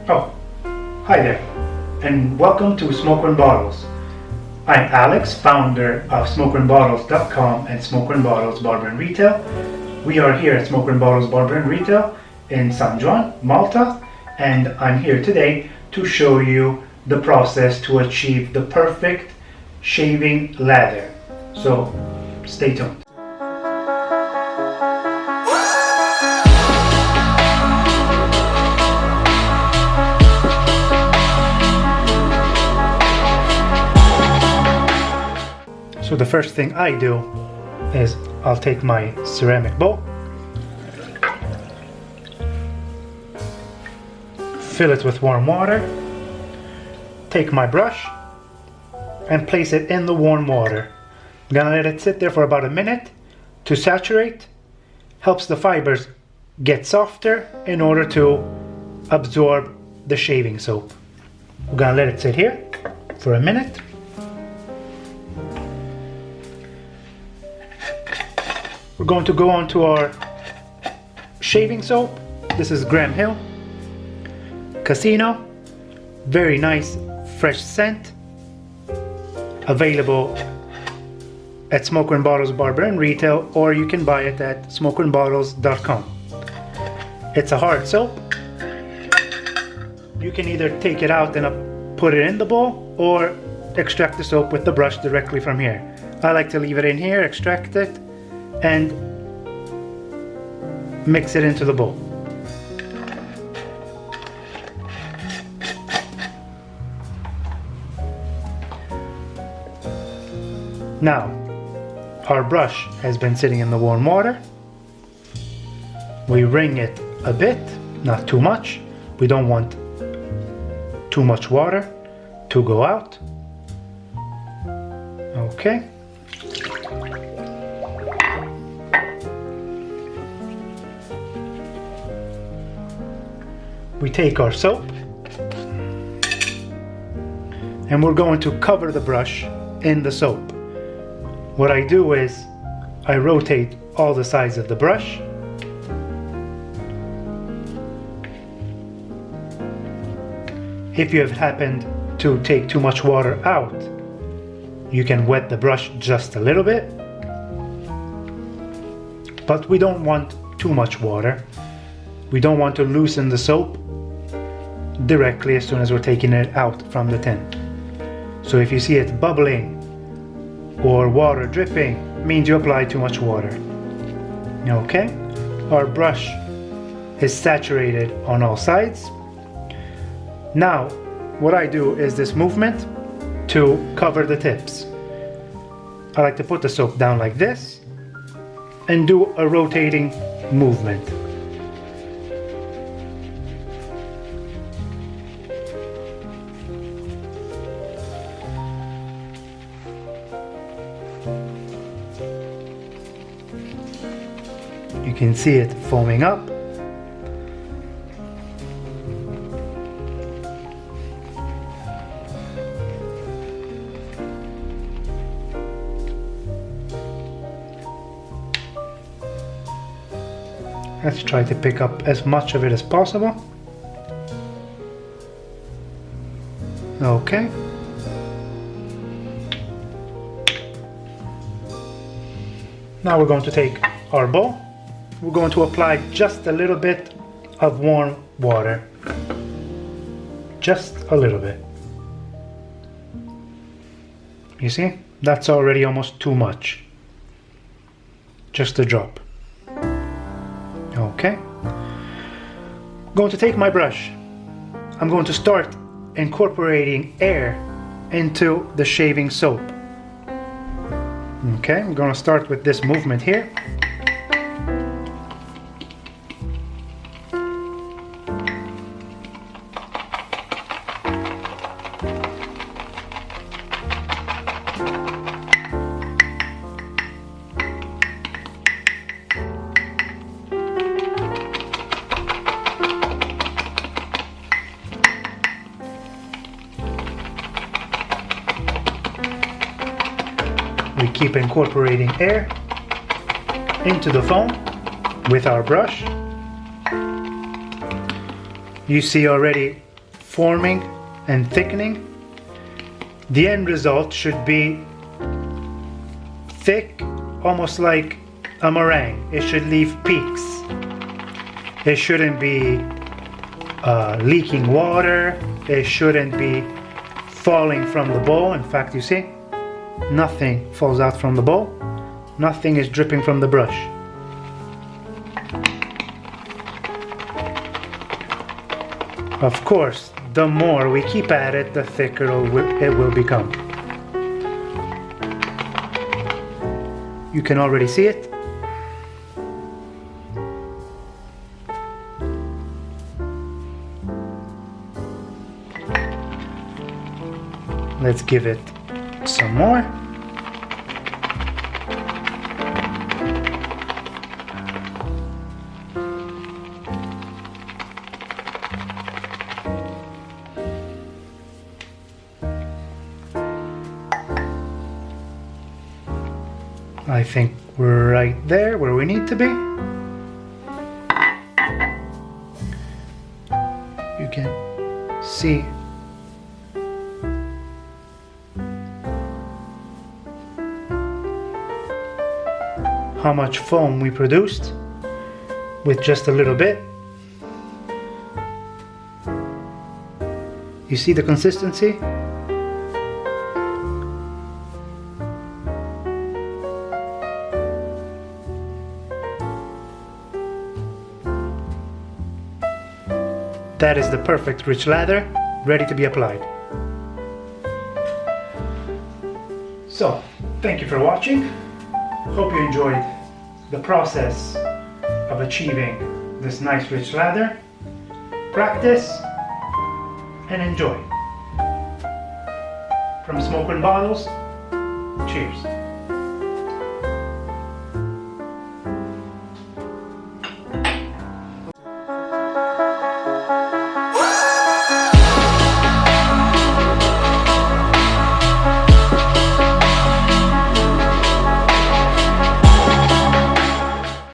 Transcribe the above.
Oh, hi there, and welcome to Smoker and Bottles. I'm Alex, founder of smokerandbottles.com and Smoker and Bottles Barber and Retail. We are here at Smoker and Bottles Barber and Retail in San Juan, Malta, and I'm here today to show you the process to achieve the perfect shaving lather. So, stay tuned. So the first thing I do is I'll take my ceramic bowl, fill it with warm water, take my brush and place it in the warm water. I'm gonna let it sit there for about a minute to saturate. Helps the fibers get softer in order to absorb the shaving soap. We're gonna let it sit here for a minute. We're going to go on to our shaving soap. This is Graham Hill Casino. Very nice fresh scent. Available at Smoker and Bottles Barber and Retail, or you can buy it at smokerandbottles.com. It's a hard soap. You can either take it out and put it in the bowl or extract the soap with the brush directly from here. I like to leave it in here, extract it, and mix it into the bowl. Now, our brush has been sitting in the warm water. We wring it a bit, not too much. We don't want too much water to go out. Okay. We take our soap and we're going to cover the brush in the soap. What I do is I rotate all the sides of the brush. If you have happened to take too much water out, you can wet the brush just a little bit, but we don't want too much water. We don't want to loosen the soap directly as soon as we're taking it out from the tin. So if you see it bubbling or water dripping, means you apply too much water. Okay, our brush is saturated on all sides. Now what I do is this movement to cover the tips. I like to put the soap down like this and do a rotating movement. You can see it foaming up. Let's try to pick up as much of it as possible. Okay. Now we're going to take our bowl. We're going to apply just a little bit of warm water. Just a little bit. You see? That's already almost too much. Just a drop. Okay. I'm going to take my brush. I'm going to start incorporating air into the shaving soap. Okay, I'm going to start with this movement here. We keep incorporating air into the foam with our brush. You see already forming and thickening, the end result should be thick, almost like a meringue. It should leave peaks. It shouldn't be leaking water. It shouldn't be falling from the bowl. In fact, you see, nothing falls out from the bowl. Nothing is dripping from the brush. Of course, the more we keep at it, the thicker it will become. You can already see it. Let's give it some more. I think we're right there where we need to be. You can see how much foam we produced with just a little bit. You see the consistency? That is the perfect rich lather, ready to be applied. So, thank you for watching. Hope you enjoyed the process of achieving this nice rich lather. Practice and enjoy. From Smoke and Bottles, cheers.